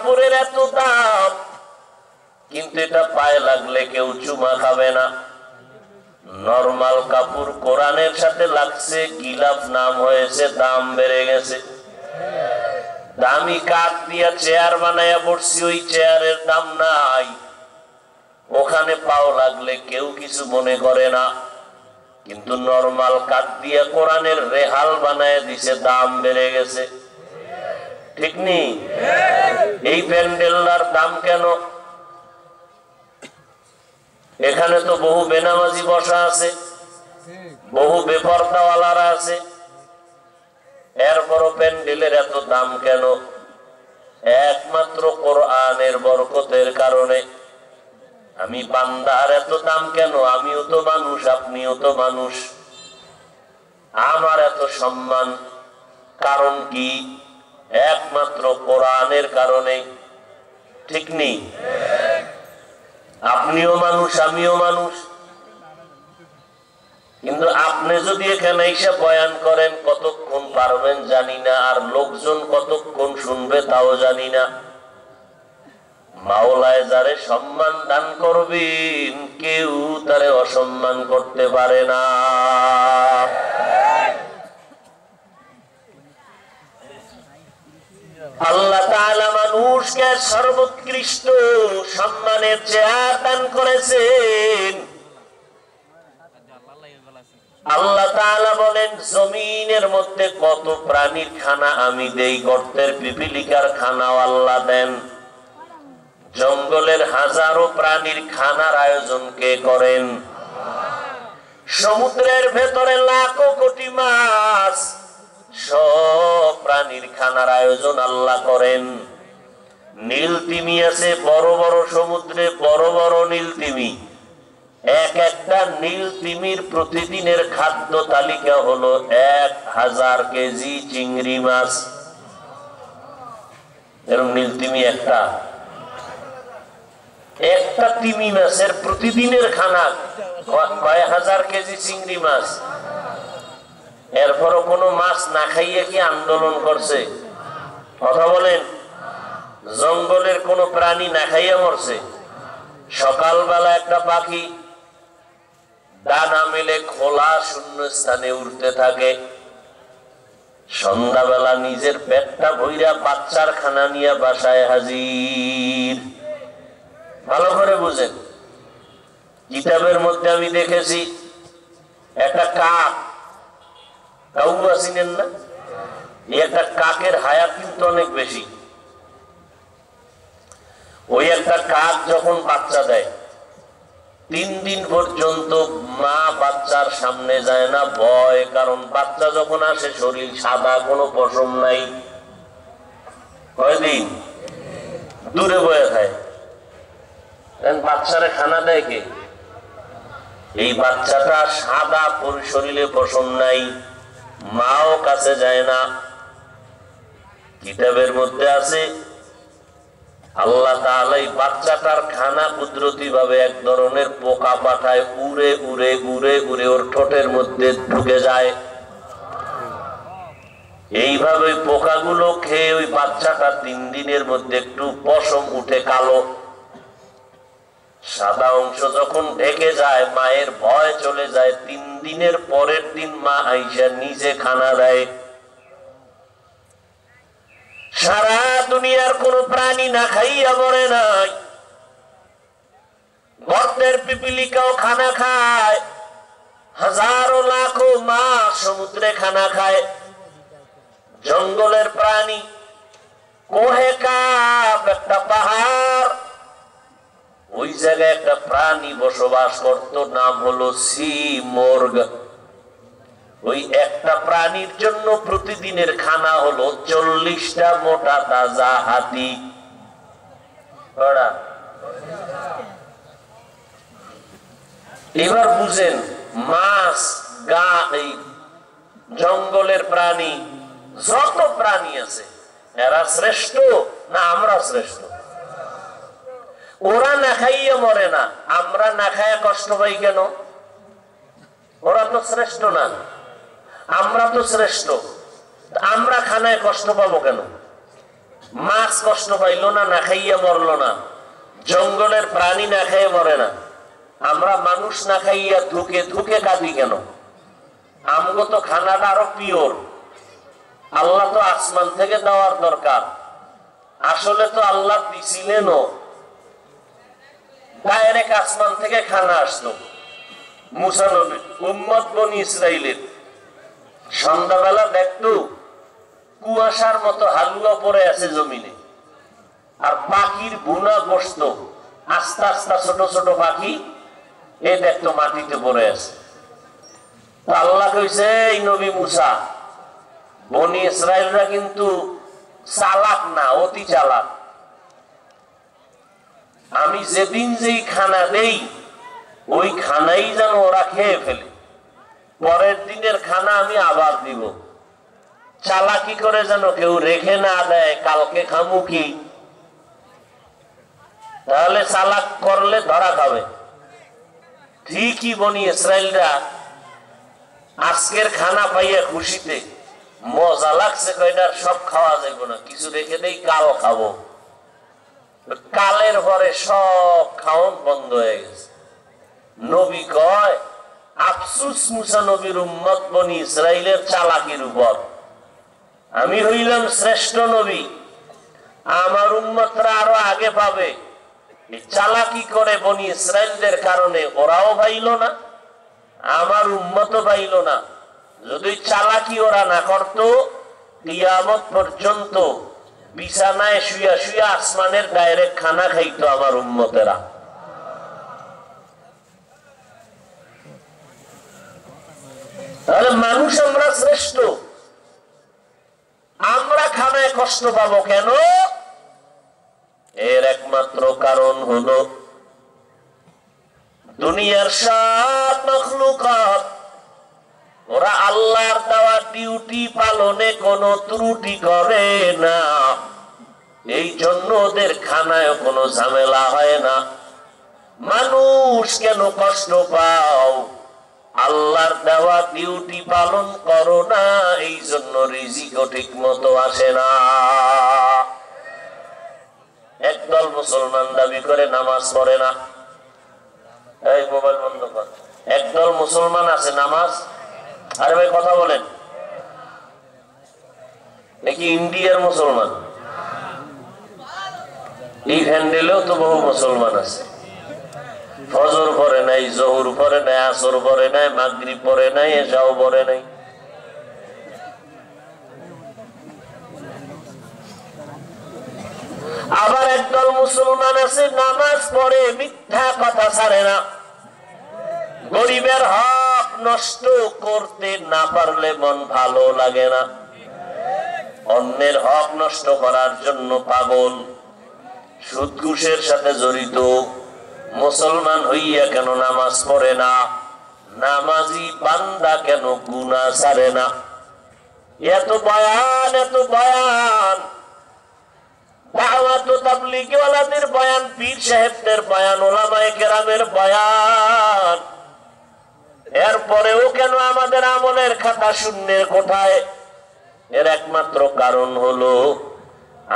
কাপড়ের এত দাম, কিন্তু এটা পায়ে লাগলে কেউ চুমা খাবে না। নরমাল কাপড় কোরআনের সাথে লাগছে, গিলাফ নাম হয়েছে, দাম বেড়ে গেছে। দামি কাঠ দিয়া চেয়ার বানাইয়া পড়ছি, ওই চেয়ারের দাম নাই, ওখানে পাও লাগলে কেউ কিছু মনে করে না। কিন্তু নরমাল কাঠ দিয়া কোরআনের রেহাল বানায় দিছে, দাম বেড়ে গেছে। ঠিক নেই? এই প্যান্ডেলার দাম কেন? এখানে তো বহু বেনামাজি বসা আছে, বহু বেপরদাওয়ালারা আছে, এরপরও প্যান্ডেলের এত দাম কেন? একমাত্র কোরআনের বরকতের কারণে। আমি বান্দার এত দাম কেন? আমিও তো মানুষ, আপনিও তো মানুষ, আমার এত সম্মান কারণ কি? একমাত্র কোরআনের কারণে। ঠিক নেই? আপনিও মানুষ, আমিও মানুষ, কিন্তু আপনি যদি এখানে এসে বয়ান করেন কতক্ষণ পারবেন জানি না, আর লোকজন কতক্ষণ শুনবে তাও জানি না। মাওলায় যারে সম্মান দান করবেন, কেউ তারে অসম্মান করতে পারে না। আল্লাহ তাআলা মানুষকে সর্বোৎকৃষ্ট সম্মানের চেয়ার দান করেছেন। আল্লাহ তাআলা বলেন, জমিনের মধ্যে কত প্রাণীর খানা আমি দেই, গর্তের পিপিলিকার খানাও আল্লাহ দেন। জঙ্গলের হাজারো প্রাণীর খানার আয়োজন কে করেন? সমুদ্রের ভেতরে লাখো কোটি মাছ, সব প্রাণীর খানার আয়োজন আল্লাহ করেন। নীল তিমি আছে বড় বড় সমুদ্রে, বড় বড় নীল তিমি। এক একটা নীল তিমির প্রতিদিনের খাদ্য তালিকা হলো 1000 কেজি চিংড়ি মাছ। এরকম নীল তিমি একটা তিমি মাছের প্রতিদিনের খানা কয় হাজার কেজি চিংড়ি মাছ। এরপরও কোনো মাছ না খাইয়ে কি আন্দোলন করছে? কথা বলেন। জঙ্গলের কোন প্রাণী না খাইয়ে মরছে? সকালবেলা একটা পাখি ডানা মেলে খোলা শূন্য স্থানে উড়তে থাকে, সন্ধ্যাবেলা নিজের পেটটা ভইরা বাচ্চার খানা নিয়ে বাসায় হাজির। ভালো করে বুঝেন, কিতাবের মধ্যে আমি দেখেছি একটা কাক, কাউয়া চিনেন না? একটা কাকের হায়াত কিন্তু অনেক বেশি। ওই একটা কাক যখন বাচ্চা দেয়, 3 দিন পর্যন্ত মা বাচ্চার সামনে যায় না, ভয়। কারণ বাচ্চা যখন আসে শরীর সাদা, কোনো পশম নাই। কয়দিন দূরে বয়ে খায়। বাচ্চারে খানা দেয় কে? এই বাচ্চাটা সাদা, শরীরে পশম নাই, মাও কাছে যায় না। কিতাবের মধ্যে আছে আল্লাহ তাআলা এই বাচ্চাটার খানা কুদরতি ভাবে এক ধরনের পোকা পাঠায়, উড়ে উড়ে উড়ে উড়ে ওর ঠোঁটের মধ্যে ঢুকে যায়। এইভাবে পোকাগুলো খেয়ে ওই বাচ্চাটা 3 দিনের মধ্যে একটু পশম উঠে কালো, সাদা অংশ যখন ঢেকে যায়, মায়ের ভয় চলে যায়। 3 দিনের পরের দিন মা আইসা নিজে খানা দেয়। সারা দুনিয়ার কোন প্রাণী না খাইয়া মরে নাই। গর্তের পিপিলিকাও খানা খায়, হাজারো লাখো মাছ সমুদ্রে খানা খায়। জঙ্গলের প্রাণী, কোহে কাপ একটা পাহাড়, ওই জায়গায় একটা প্রাণী বসবাস করত, নাম হলো সি মোরগ। ওই একটা প্রাণীর জন্য প্রতিদিনের খানা হলো 40টা মোটা তাজা হাতি। এবার বুঝেন, মাছ, গা, এই জঙ্গলের প্রাণী, যত প্রাণী আছে, এরা শ্রেষ্ঠ না আমরা শ্রেষ্ঠ? ওরা না খাইয়ে মরে না, আমরা না খাইয়া কষ্ট পাই কেন? ওরা তো শ্রেষ্ঠ না, আমরা তো শ্রেষ্ঠ, আমরা খানায় কষ্ট পাবো কেন? মাছ কষ্ট পাইলো না, না খাইয়া মরলো না। জঙ্গলের প্রাণী না খেয়ে মরে না, আমরা মানুষ না খাইয়া ধুকে ধুকে কাঁদি কেন? আমগো তো খানাটা আরো পিওর। আল্লাহ তো আসমান থেকে দেওয়ার দরকার, আসলে তো আল্লাহ দিছিলেন ডাইরেক্ট আসমান থেকে খানা আসতো। মুসা নবী উম্মত বনি ইসরাইলের সন্ধ্যাবেলা দেখতো কুয়াশার মতো হালুয়া পড়ে আছে জমিনে, আর পাখির বুনা বসত আস্তে আস্তে, ছোট ছোট পাখি এ দেখতো মাটিতে পড়ে আছে। আল্লাহ কইছে, এই নবী মুসা, বনি ইসরাইলরা কিন্তু চালাক না, অতি চালাক। আমি যেদিন যেই খানা দেই ওই খানাই যেন ওরা খেয়ে ফেলে, পরের দিনের খানা আমি আবার দিব। চালাকি করে যেন কেউ রেখে না দেয়, কালকে খামু কি, তাহলে চালাক করলে ধরা খাবে। ঠিকই বনি ইসরাইলরা আজকের খানা পাইয়া খুশিতে মজা লাগছে, কয়টার সব খাওয়া যাইব না, কিছু রেখে দেই, কাল খাবো। কালের পরে সব খাওয়ান বন্ধ হয়ে গেছে। নবী কয়, আফসুস মুসা নবীর উম্মত বনি ইসরাইলের চালাকির উপর। আমি হইলাম শ্রেষ্ঠ নবী, আমার উম্মতরা আরো আগে পাবে। চালাকি করে বনি ইসরাইলদের কারণে ওরাও পাইল না, আমার উম্মতও পাইল না। যদি চালাকি ওরা না করত, কিয়ামত পর্যন্ত বিছানায় শুয়া শুয়া আসমানের ডাইরেক্ট খানা খাইতো আমার উম্মতেরা। তাহলে মানুষ আমরা শ্রেষ্ঠ, আমরা খানায় কষ্ট পাবো কেন? এর একমাত্র কারণ হলো দুনিয়ার সব মাখলুকাত ওরা আল্লাহর দেওয়া ডিউটি পালনে কোনো ত্রুটি করে না, এই জন্য ওদের খানায় কোনো ঝামেলা হয় না। মানুষ কেন কষ্ট পাও? আল্লাহর দেওয়া ডিউটি পালন করো না, এই জন্য রিজিকও ঠিক মতো আসে না। একদল মুসলমান দাবি করে নামাজ পড়ে না, এই মোবাইল বন্ধ কর। একদল মুসলমান আছে নামাজ, আরে ভাই কথা বলেন, নাকি ইন্ডিয়ার মুসলমান? এই হ্যান্ডেলেও তো বহু মুসলমান আছে, ফজর পড়ে নাই, জোহর পড়ে নাই, আসর পড়ে নাই, মাগরিব পড়ে নাই, এশাও পড়ে নাই। আবার একদল মুসলমান আছে নামাজ পড়ে, মিথ্যা কথা ছাড়ে না। গরিবের হক নষ্ট করতে না পারলে মন ভালো লাগে না, অন্যের হক নষ্ট করার জন্য পাগল, সুদ ঘুষের সাথে জড়িত। মুসলমান হইয়া কেন নামাজ পড়ে না? নামাজি বান্দা কেন গুনাহ ছাড়ে না? এত বয়ান, এত বয়ান, দাওয়াত ও তাবলীগ ওয়ালাদের বয়ান, পীর সাহেবদের বয়ান, উলামায়ে কেরামের বয়ান, এরপরেও কেন আমাদের আমলের খাতা শূন্যের কোঠায়? এর একমাত্র কারণ হলো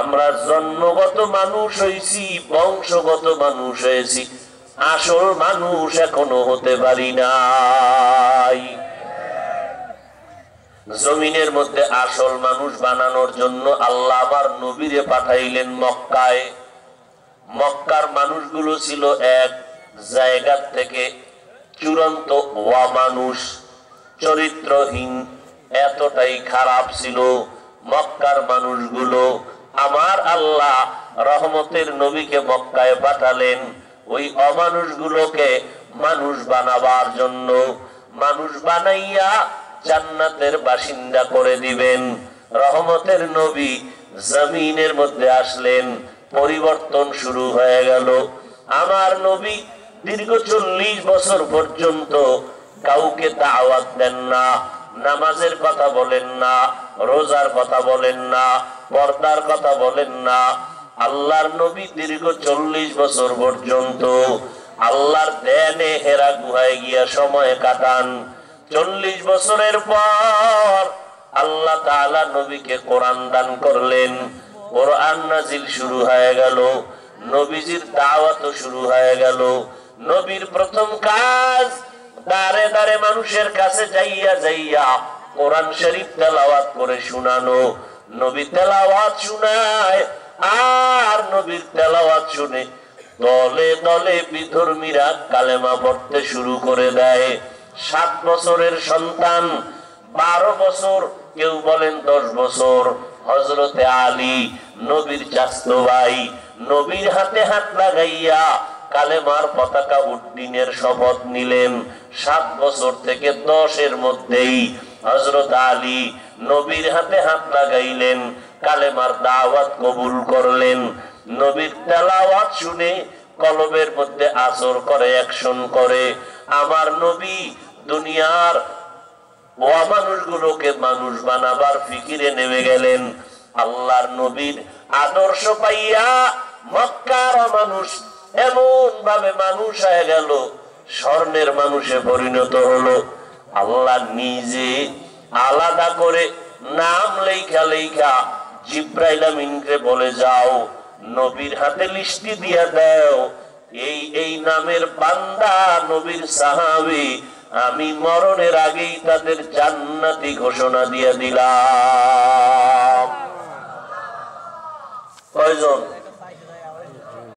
আমরা জন্মগত মানুষ হয়েছি, বংশগত মানুষ হয়েছি, আসল মানুষ এখনো হতে পারি নাই। জমিনের মধ্যে আসল মানুষ বানানোর জন্য আল্লাহ আবার নবীরে পাঠাইলেন মক্কায়। মক্কার মানুষগুলো ছিল এক জায়গা থেকে চূড়ান্ত অমানুষ, চরিত্রহীন, এতটাই খারাপ ছিল মক্কার মানুষগুলো। আমার আল্লাহ রহমতের নবীকে মক্কায় পাঠালেন ওই অমানুষগুলোকে মানুষ বানাবার জন্য। মানুষ বানাইয়া জান্নাতের বাসিন্দা করে দিবেন। রহমতের নবী জমিনের মধ্যে আসলেন, পরিবর্তন শুরু হয়ে গেল। আমার নবী দীর্ঘ 40 বছর পর্যন্ত কাউকে দাওয়াত দেন না, নামাজের কথা বলেন না, রোজার কথা বলেন না, পর্দার কথা বলেন না। আল্লাহর নবী দীর্ঘ 40 বছর পর্যন্ত আল্লাহর ধ্যানে হেরা গুহায় গিয়া সময় কাটান। 40 বছরের পর আল্লাহ তাআলা নবীকে কোরআন দান করলেন। কোরআন নাজিল শুরু হয়ে গেল, নবীজির দাওয়াতও শুরু হয়ে গেল। নবীর প্রথম কাজ দাঁড়ে দাঁড়ে মানুষের কাছে যাইয়া যাইয়া কোরআন শরীফ তেলাওয়াত করে শোনানো। নবী তেলাওয়াত শোনায়, আর নবীর তেলাওয়াত শুনে দলে দলে বিধর্মীরা কালেমা পড়তে শুরু করে দেয়। 7 বছরের সন্তান, 12 বছর, কেউ বলেন 10 বছর, হযরতে আলী নবীর চাচতো ভাই, নবীর হাতে হাত লাগাইয়া কালেমার পতাকা উড্ডীনের শপথ নিলেন। 7 বছর থেকে 10-এর মধ্যেই হযরত আলী নবীর হাতে হাত লাগাইলেন, কালেমার দাওয়াত কবুল করলেন। নবীর তেলাওয়াত শুনে কলবের মধ্যে আসর করে, অ্যাকশন করে। আমার নবী দুনিয়ার মানুষগুলোকে মানুষ বানাবার ফিকিরে নেমে গেলেন। আল্লাহর নবীর আদর্শ পাইয়া মক্কার মানুষ এমন ভাবে মানুষ হয়ে গেল, স্বর্ণের মানুষে পরিণত হলো। আল্লাহ নিজে আলাদা করে নাম লেখা লেখা জিব্রাইল আমিনকে বলে, যাও নবীর হাতে লিস্টি দিয়া দাও, এই নামের বান্দা নবীর সাহাবী, আমি মরণের আগেই তাদের জান্নাতি ঘোষণা দিয়ে দিলাম। কয়জন?